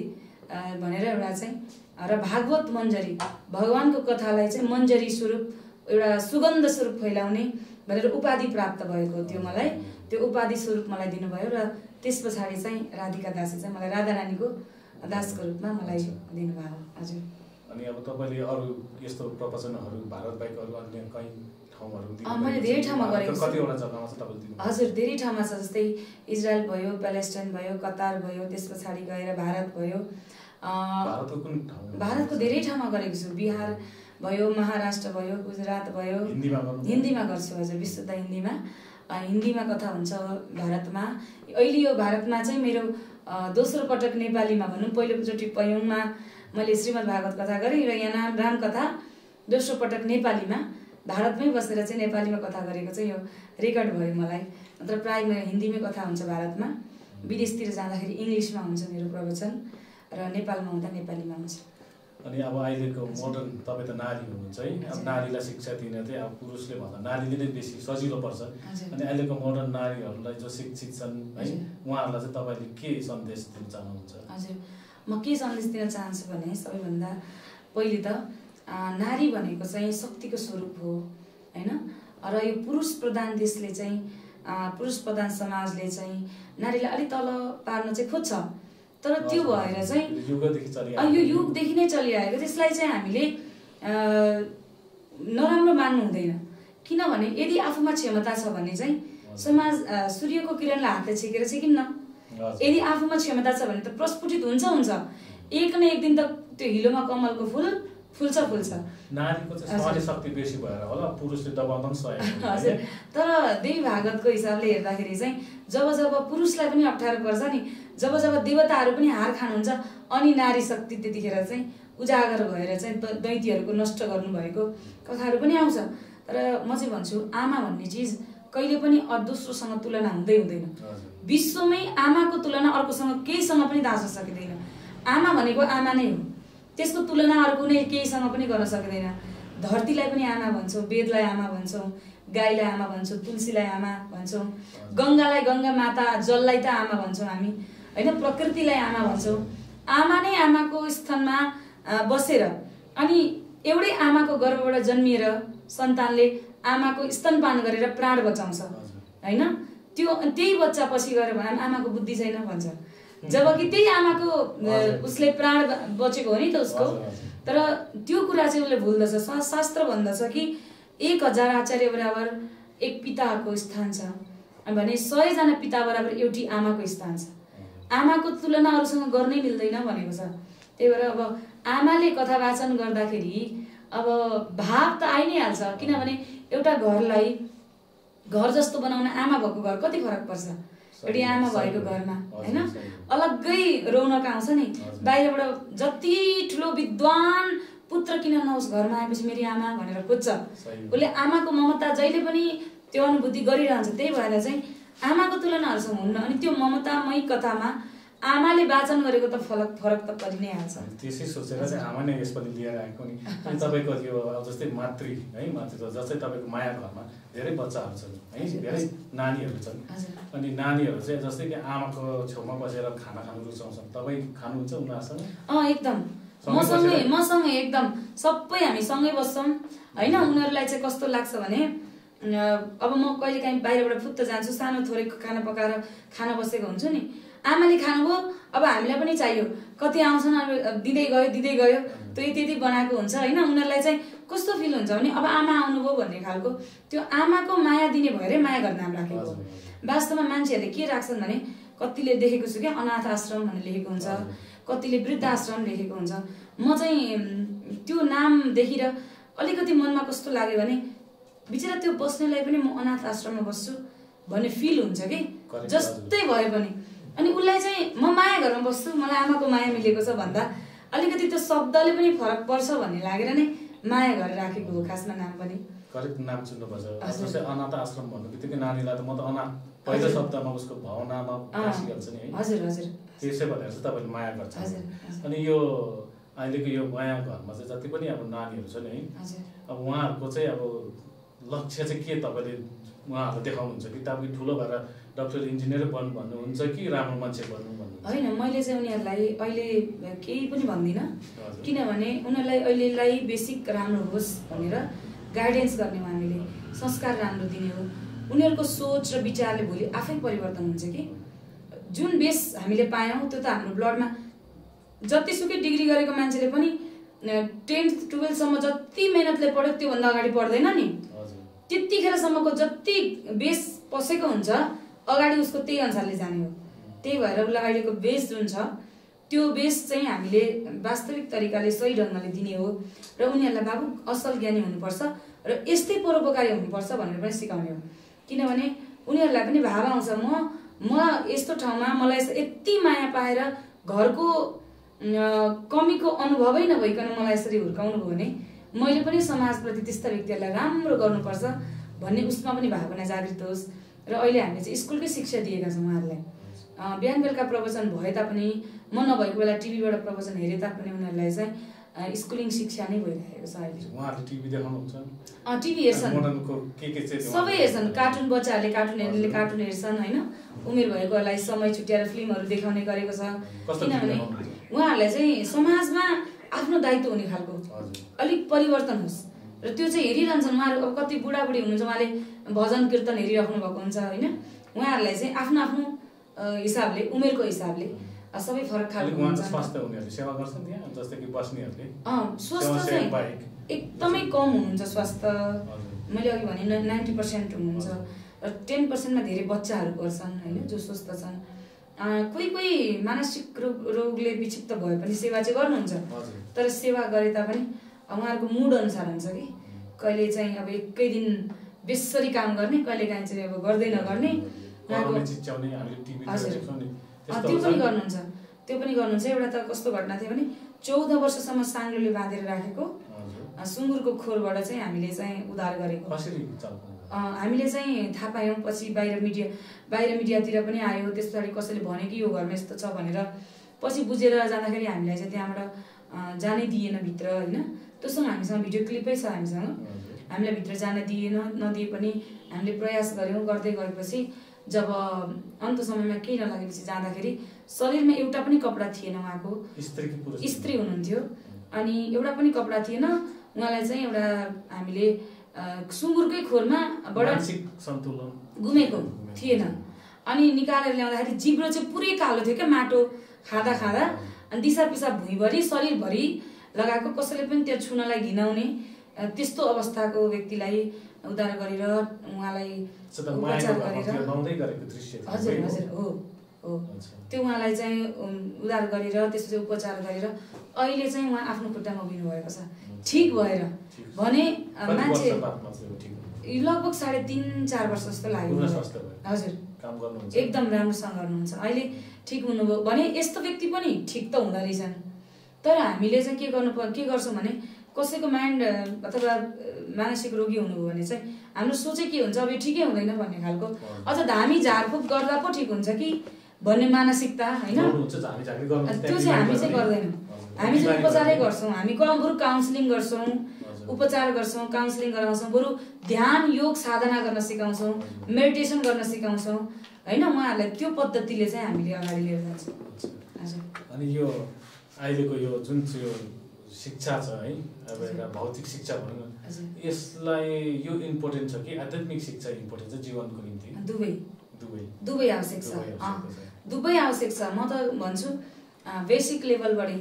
भनेर एउटा चाहिँ र भागवत मञ्जरी, भगवानको कथालाई चाहिँ मञ्जरी स्वरूप एउटा सुगन्ध स्वरूप फैलाउने भनेर उपाधि प्राप्त भएको थियो मलाई। त्यो उपाधि स्वरूप मलाई दिनुभयो र त्यस पछाडि चाहिँ राधिका दासी चाहिँ मलाई राधा रानीको दासको रूपमा मलाई दिनुभयो। हजुर, अनि अब तपाईँले अरू यस्तो प्रवचनहरू भारत बाहेक अरू अन्य कहीँ ठाउँहरू मैले धेरै ठाउँमा गरेको छु। कतिवटा जग्गामा चाहिँ तपाईँले दिनु? हजुर, धेरै ठाउँमा छ। जस्तै इजरायल भयो, प्यालेस्टाइन भयो, कतार भयो, त्यस पछाडि गएर भारत भयो। भारतको धेरै ठाउँमा गरेको छु। बिहार भयो, महाराष्ट्र भयो, गुजरात भयो। हिन्दीमा गर्छु। हजुर, विशुद्ध हिन्दीमा कथा हुन्छ भारतमा। अहिले यो भारतमा चाहिँ मेरो दोस्रो पटक नेपालीमा भनौँ, पहिलोचोटि पयौङमा मैले श्रीमद् भागवत कथा गरेँ र यहाँ रामकथा दोस्रो पटक नेपालीमा भारतमै बसेर चाहिँ नेपालीमा कथा गरेको चाहिँ यो रेकर्ड भयो मलाई। नत्र प्रायः मेरो हिन्दीमै कथा हुन्छ भारतमा, विदेशतिर जाँदाखेरि इङ्ग्लिसमा हुन्छ मेरो प्रवचन र नेपालमा हुँदा नेपालीमा हुन्छ। अनि अब अहिलेको मोडर्न तपाईँ त नारी हुनुहुन्छ है, अब नारीलाई शिक्षा दिन चाहिँ अब पुरुषले भन्दा नारीले नै बेसी सजिलो पर्छ। अनि अहिलेको मोडर्न नारीहरूलाई जो शिक्षित छन् है, उहाँहरूलाई चाहिँ तपाईँले के सन्देश दिन चाहनुहुन्छ? हजुर, म के सन्देश दिन चाहन्छु भने सबैभन्दा पहिले त नारी भनेको चाहिँ शक्तिको स्वरूप हो होइन। र यो पुरुष प्रधान देशले चाहिँ, पुरुष प्रधान समाजले चाहिँ नारीलाई अलिक तल पार्न चाहिँ खोज्छ। तर त्यो भएर चाहिँ यो युगदेखि नै चलिआएको, त्यसलाई चाहिँ हामीले नराम्रो मान्नु हुँदैन। किनभने यदि आफूमा क्षमता छ भने चाहिँ समाज सूर्यको किरणलाई हातले छेकेर छेकिन्न। यदि आफूमा क्षमता छ भने त प्रस्फुटित हुन्छ। एक न एक दिन त त्यो हिलोमा कमलको फुल फुल्छ। नारीको चाहिँ सहने शक्ति बेसी भएर होला, पुरुषले दबाउन पनि सकेको। हजुर, तर देवी भागवतको हिसाबले हेर्दाखेरि चाहिँ जब पुरुषलाई पनि अप्ठ्यारो पर्छ नि, जब देवताहरू पनि हार खानुहुन्छ, अनि नारी शक्ति त्यतिखेर चाहिँ उजागर भएर चाहिँ दैत्यहरूको नष्ट गर्नुभएको कथाहरू पनि आउँछ। तर म चाहिँ भन्छु आमा भन्ने चिज कहिले पनि दोस्रोसँग तुलना हुँदैन। विश्वमै आमाको तुलना अर्कोसँग केहीसँग पनि दाँच्न सकिँदैन। आमा भनेको आमा नै हो, त्यसको तुलना अर्को नै केहीसँग पनि गर्न सकिँदैन। धरतीलाई पनि आमा भन्छौँ, वेदलाई आमा भन्छौँ, गाईलाई आमा भन्छौँ, तुलसीलाई आमा भन्छौँ, गङ्गालाई गङ्गा माता, जललाई त आमा भन्छौँ हामी होइन, प्रकृतिलाई आमा भन्छौँ। आमा नै आमाको स्थानमा बसेर अनि एउटै आमाको गर्भबाट जन्मिएर सन्तानले आमाको स्तनपान गरेर प्राण बचाउँछ होइन। त्यही बच्चा पछि गएर आमाको बुद्धि छैन भन्छ, जबकि त्यही आमाको उसले प्राण बचेको हो नि त उसको। तर त्यो कुरा चाहिँ उसले भुल्दछ। शास्त्र भन्दछ कि 1000 आचार्य बराबर एक पिताको स्थान छ भने 100 जना पिता बराबर एउटी आमाको स्थान छ। आमाको तुलना अरूसँग गर्नै मिल्दैन भनेको छ। त्यही भएर अब आमाले कथा वाचन गर्दाखेरि अब भाव त आइ नै हाल्छ। किनभने एउटा घरलाई घर जस्तो बनाउन आमा भएको घर कति फरक पर्छ। एउटी आमा भएको घरमा होइन अलग्गै रौनक आउँछ नि। बाहिरबाट जति ठुलो विद्वान पुत्र किन नहोस्, घरमा आएपछि मेरी आमा भनेर खोज्छ। उसले आमाको ममता जहिले पनि त्यो अनुभूति गरिरहन्छ। त्यही भएर चाहिँ आमाको तुलना अरूसँग हुन्न। अनि त्यो ममतामय कथामा आमाले वाचन गरेको त फरक त परि नै हाल्छ। त्यसै सोचेर चाहिँ आमा नै यसपालि लिएर आएको नि। अनि तपाईँको यो जस्तै मातृत्व जस्तै तपाईँको माया घरमा धेरै बच्चाहरू छन् है, धेरै नानीहरू छन्। अनि नानीहरू चाहिँ जस्तै कि आमाको छेउमा बसेर खाना खानु रुचाउँछन्, तपाईँ खानुहुन्छ उनीहरूसँग? एकदम मसँगै एकदम सबै हामी सँगै बस्छौँ होइन। उनीहरूलाई चाहिँ कस्तो लाग्छ भने अब म कहिलेकाहीँ बाहिरबाट फुत्त जान्छु, सानो थोरै खाना पकाएर खाना बसेको हुन्छु नि, आमाले खानुभयो अब हामीलाई पनि चाहियो, कति आउँछन् अब दिँदै गयो त्यति बनाएको हुन्छ होइन। उनीहरूलाई चाहिँ कस्तो फिल हुन्छ भने अब आमा आउनुभयो भन्ने खालको त्यो आमाको माया दिने भएरै माया गर्न नाम राखेको। वास्तवमा मान्छेहरूले के राख्छन् भने कतिले देखेको छु क्या अनाथ आश्रम भनेर लेखेको हुन्छ, कतिले वृद्धाश्रम लेखेको हुन्छ। म चाहिँ त्यो नाम देखेर अलिकति मनमा कस्तो लाग्यो भने बिचरा त्यो बस्नेलाई पनि म अनाथ आश्रममा बस्छु भन्ने फिल हुन्छ कि जस्तै भए पनि। अनि उसलाई चाहिँ म माया घरमा बस्छु, मलाई आमाको माया मिलेको छ भन्दा अलिकति त्यो शब्दले पनि फरक पर्छ भन्ने लागेर नै माया घर राखेको हो खासमा नाम पनि। करेक्ट नाम चुन्नुपर्छ। जस्तै अनाथ आश्रम भन्नु बित्तिकै नानीलाई त म त अनाथ पहिलो शब्दमा उसको भावनामा बसिहाल्छ नि है। हजुर त्यसै भनेर चाहिँ तपाईँले माया गर्छ। अनि यो अहिलेको यो माया घरमा चाहिँ जति पनि अब नानीहरू छ नि है, अब उहाँहरूको चाहिँ अब लक्ष्य चाहिँ के तपाईँले उहाँहरू देखाउनुहुन्छ कि तपाईँ ठुलो भएर डक्टर इन्जिनियर बन्नु भन्नुहुन्छ कि राम्रो मान्छे बन्नु भन्नुहुन्छ? होइन, मैले चाहिँ उनीहरूलाई अहिले केही पनि भन्दिनँ, किनभने उनीहरूलाई अहिलेलाई बेसिक राम्रो होस् भनेर गाइडेन्स गर्ने हो, हामीले संस्कार राम्रो दिने हो। उनीहरूको सोच र विचारले भोलि आफै परिवर्तन हुन्छ कि जुन बेस हामीले पायौँ त्यो त हाम्रो ब्लडमा जतिसुकै डिग्री गरेको मान्छेले पनि 10th 12सम्म जति मेहनतले पढ्यो त्योभन्दा अगाडि पढ्दैन नि। त्यतिखेरसम्मको जति बेस पसेको हुन्छ अगाडि उसको त्यही अनुसारले जाने हो। त्यही भएर उसलाई अहिलेको बेस जुन छ त्यो बेस चाहिँ हामीले वास्तविक तरिकाले सही ढङ्गले दिने हो र उनीहरूलाई बाबु असल ज्ञानी हुनुपर्छ र यस्तै परोपकारी हुनुपर्छ भनेर पनि सिकाउने हो। किनभने उनीहरूलाई पनि भाव आउँछ म यस्तो ठाउँमा मलाई यति माया पाएर घरको कमीको अनुभवै नभइकन मलाई यसरी हुर्काउनु भयो भने मैले पनि समाजप्रति त्यस्ता व्यक्तिहरूलाई राम्रो गर्नुपर्छ भन्ने उसमा पनि भावना जागृत होस्। र अहिले हामीले चाहिँ स्कुलकै शिक्षा दिएका छौँ उहाँहरूलाई। बिहान बेलुका प्रवचन भए तापनि म नभएको बेला टिभीबाट प्रवचन हेरे तापनि उनीहरूलाई चाहिँ स्कुलिङ शिक्षा नै भइरहेको छ अहिले। उहाँहरूले टिभी देखाउनुहुन्छ? टिभी हेर्छन्, सबै हेर्छन्। कार्टुन बच्चाहरूले कार्टुन हेर्छन् होइन। उमेर भएकोलाई समय छुट्याएर फिल्महरू देखाउने गरेको छ। किनभने उहाँहरूलाई चाहिँ समाजमा आफ्नो दायित्व हुने खालको अलिक परिवर्तन होस् र त्यो चाहिँ हेरिरहन्छन्। उहाँहरू अब कति बुढाबुढी हुनुहुन्छ, उहाँले भजन कीर्तन हेरिराख्नु भएको हुन्छ होइन। उहाँहरूलाई चाहिँ आफ्नो आफ्नो हिसाबले उमेरको हिसाबले सबै फरक खालको हुन्छ। स्वास्थ्य उनीहरूले सेवा गर्छन् त्यहाँ, जस्तै कि बस्नेहरूले स्वास्थ्य चाहिँ एकदमै कम हुनुहुन्छ स्वास्थ्य। मैले अघि भने 90% हुनुहुन्छ र 10%मा धेरै बच्चाहरू गर्छन् होइन जो स्वस्थ छन्। कोही मानसिक रोगले विक्षिप्त भए पनि सेवा चाहिँ गर्नुहुन्छ, तर सेवा गरे तापनि उहाँहरूको मुड अनुसार हुन्छ कि कहिले चाहिँ अब एकै दिन बेसरी काम गर्ने, कहिले काहीँ चाहिँ अब गर्दै नगर्ने। त्यो पनि गर्नुहुन्छ। एउटा त कस्तो घटना थियो भने 14 वर्षसम्म साङ्लोले बाँधेर राखेको सुँगुरको खोरबाट चाहिँ हामीले चाहिँ उद्धार गरेको हामीले चाहिँ थाहा पायौँ। पछि बाहिर मिडियातिर पनि आयो, त्यस पछाडि कसैले भन्यो कि यो घरमा यस्तो छ भनेर। पछि बुझेर जाँदाखेरि हामीलाई चाहिँ त्यहाँबाट जानै दिएन भित्र होइन। त्योसँग हामीसँग भिडियो क्लिपै छ हामीसँग। हामीलाई भित्र जान नदिए पनि हामीले प्रयास गऱ्यौँ। गर्दै गएपछि जब अन्त समयमा केही नलागेपछि जाँदाखेरि शरीरमा एउटा पनि कपडा थिएन। उहाँको स्त्री हुनुहुन्थ्यो अनि एउटा पनि कपडा थिएन। उहाँलाई चाहिँ एउटा हामीले सुँगुरकै खोरमा घुमेको थिएन अनि निकालेर ल्याउँदाखेरि जिब्रो चाहिँ पुरै कालो थियो क्या, माटो खाँदा अनि दिसा पिसाब भुइँभरि शरीरभरि लगाएको। कसैले पनि त्यो छुनलाई घिनाउने त्यस्तो अवस्थाको व्यक्तिलाई उद्धार गरेर उहाँलाई उपचार गरेर हजुर हो त्यो उहाँलाई चाहिँ उद्धार गरेर त्यसपछि उपचार गरेर अहिले चाहिँ उहाँ आफ्नो खुट्टामा उभिनु भएको छ ठिक भएर। भने मान्छे लगभग 3.5-4 वर्ष जस्तो लाग्यो। हजुर एकदम राम्रोसँग गर्नुहुन्छ, अहिले ठिक हुनुभयो। भने यस्तो व्यक्ति पनि ठिक त हुँदो रहेछन्। तर हामीले चाहिँ के गर्छौँ भने कसैको माइन्ड अथवा मानसिक रोगी हुनुभयो भने चाहिँ हाम्रो सोचै के हुन्छ, अब यो ठिकै हुँदैन भन्ने खालको। अझ धामी झारफुक गर्दा पो ठिक हुन्छ कि भन्ने मानसिकता होइन त्यो चाहिँ हामी चाहिँ गर्दैनौँ। हामी चाहिँ उपचारै गर्छौँ। हामी बरु काउन्सिलिङ गर्छौँ, उपचार गर्छौँ, काउन्सिलिङ गराउँछौँ, बरु ध्यान योग साधना गर्न सिकाउँछौँ, मेडिटेसन गर्न सिकाउँछौँ होइन। उहाँहरूलाई त्यो पद्धतिले चाहिँ हामीले अगाडि लिएर जान्छौँ। हजुर। अनि यो अहिलेको यो जुन चाहिँ शिक्षा छ है, अब एउटा भौतिक शिक्षा भनौँ न, यसलाई यो इम्पोर्टेन्ट छ कि आध्यात्मिक शिक्षा इम्पोर्टेन्ट छ जीवनको निम्ति? दुवै आवश्यक छ। दुवै आवश्यक छ। म त भन्छु बेसिक लेभलबाटै,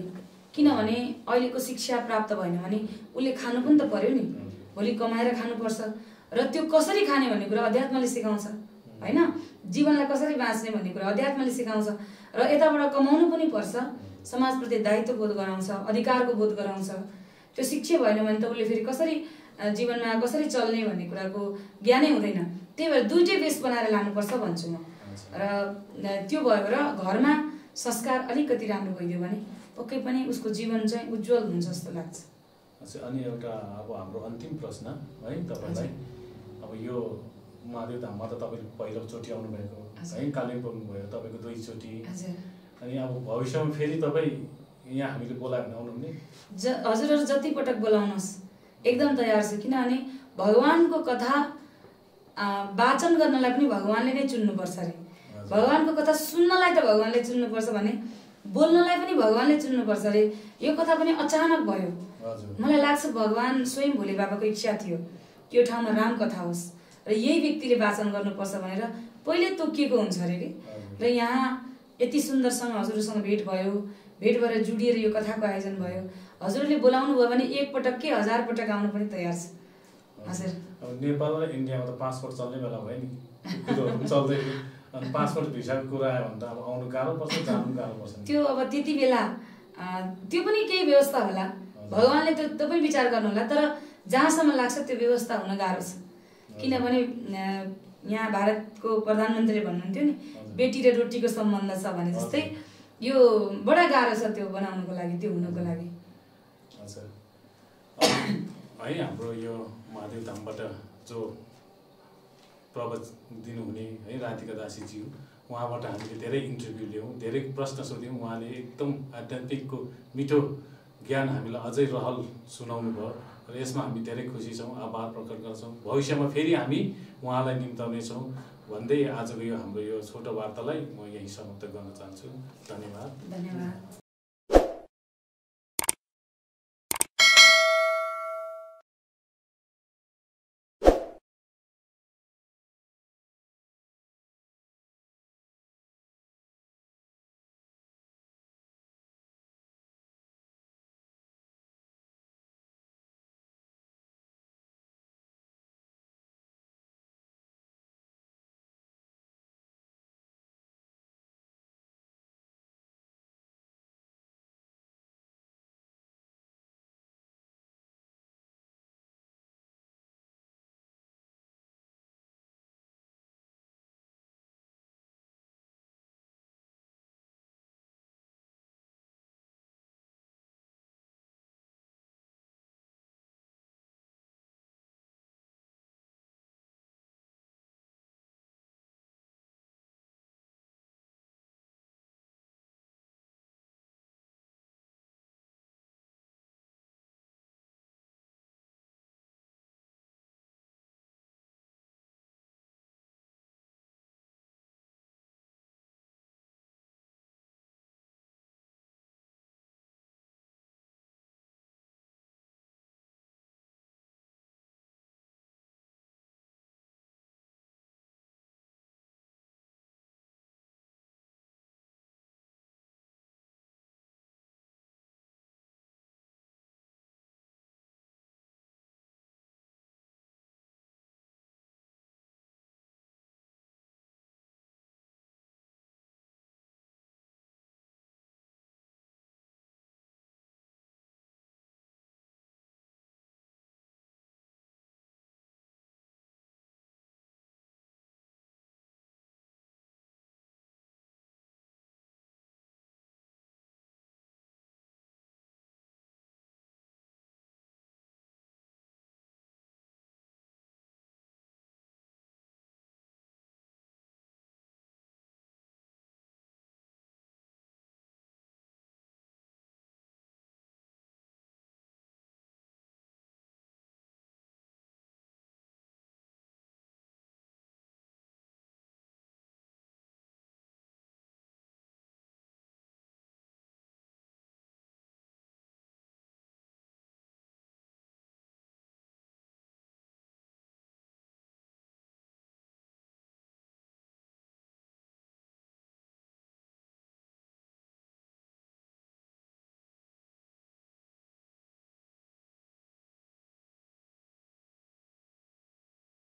किनभने अहिलेको शिक्षा प्राप्त भएन भने उसले खानु पनि त पर्यो नि। भोलि कमाएर खानुपर्छ र त्यो कसरी खाने भन्ने कुरा अध्यात्मले सिकाउँछ होइन। जीवनलाई कसरी बाँच्ने भन्ने कुरा अध्यात्मले सिकाउँछ र यताबाट कमाउनु पनि पर्छ, समाजप्रति दायित्व बोध गराउँछ, अधिकारको बोध गराउँछ। त्यो शिक्षा भएन भने त उसले फेरि कसरी जीवनमा कसरी चल्ने भन्ने कुराको ज्ञानै हुँदैन। त्यही भएर दुईटै बेस बनाएर लानुपर्छ भन्छु म। र त्यो भयो र घरमा संस्कार अलिकति राम्रो भइदियो भने पक्कै पनि उसको जीवन चाहिँ उज्जवल हुन्छ जस्तो लाग्छ। अनि एउटा अब हाम्रो अन्तिम प्रश्न है तपाईँलाई, अब यो महादेव धाममा त तपाईँले पहिलोचोटि आउनुभएको है, कालिम्पोङ भयो तपाईँको 2 चोटि, अनि अब भविष्यमा फेरि तपाईँ यहाँ हामीले बोलायो भने आउनुहुने? हजुरहरू जति पटक बोलाउनुहोस् एकदम तयार छु। किनभने भगवानको कथा वाचन गर्नलाई पनि भगवानले नै चुन्नुपर्छ अरे। भगवानको कथा सुन्नलाई त भगवानले चुन्नुपर्छ भने बोल्नलाई पनि भगवानले चुन्नुपर्छ अरे। यो कथा पनि अचानक भयो। मलाई लाग्छ भगवान स्वयं भोले बाबाको इच्छा थियो यो ठाउँमा राम कथा होस् र यही व्यक्तिले वाचन गर्नुपर्छ भनेर पहिले तोकिएको हुन्छ अरे कि। र यहाँ यति सुन्दरसँग हजुरसँग भेट भयो, भेट भएर जुडिएर यो कथाको आयोजन भयो। हजुरले बोलाउनु भयो भने 1 पटक के 1000 पटक आउनु पनि तयार छ। हजुर। अब नेपाल र इन्डियामा त पासपोर्ट चल्ने बेला भयो नि, कुरोहरू चल्दै, अनि पासपोर्ट भिसाको कुरा आयो भने त अब आउनु गाह्रो पर्छ, जानु गाह्रो पर्छ। त्यो अब त्यति बेला त्यो पनि केही व्यवस्था होला, भगवानले त्यो पनि विचार गर्नु होला। तर जहाँसम्म लाग्छ त्यो व्यवस्था हुन गाह्रो छ। किनभने यहाँ भारतको प्रधानमन्त्रीले भन्नुहुन्थ्यो नि बेटी र रोटीको सम्बन्ध छ भने जस्तै यो बडा गाह्रो छ त्यो बनाउनुको लागि, त्यो हुनुको लागि। हजुर। है हाम्रो यो महादेव धामबाट जो प्रवचन दिनुहुने है राधिका दासीज्यू, उहाँबाट हामीले धेरै इन्टरभ्यू लियौँ, धेरै प्रश्न सोध्यौँ। उहाँले एकदम आध्यात्मिकको मिठो ज्ञान हामीलाई अझै रहल सुनाउनु भयो र यसमा हामी धेरै खुसी छौँ, आभार प्रकट गर्छौँ। भविष्यमा फेरि हामी उहाँलाई निम्ताउनेछौँ भन्दै आजको यो हाम्रो यो छोटो वार्तालाई म यहीँ समाप्त गर्न चाहन्छु। धन्यवाद।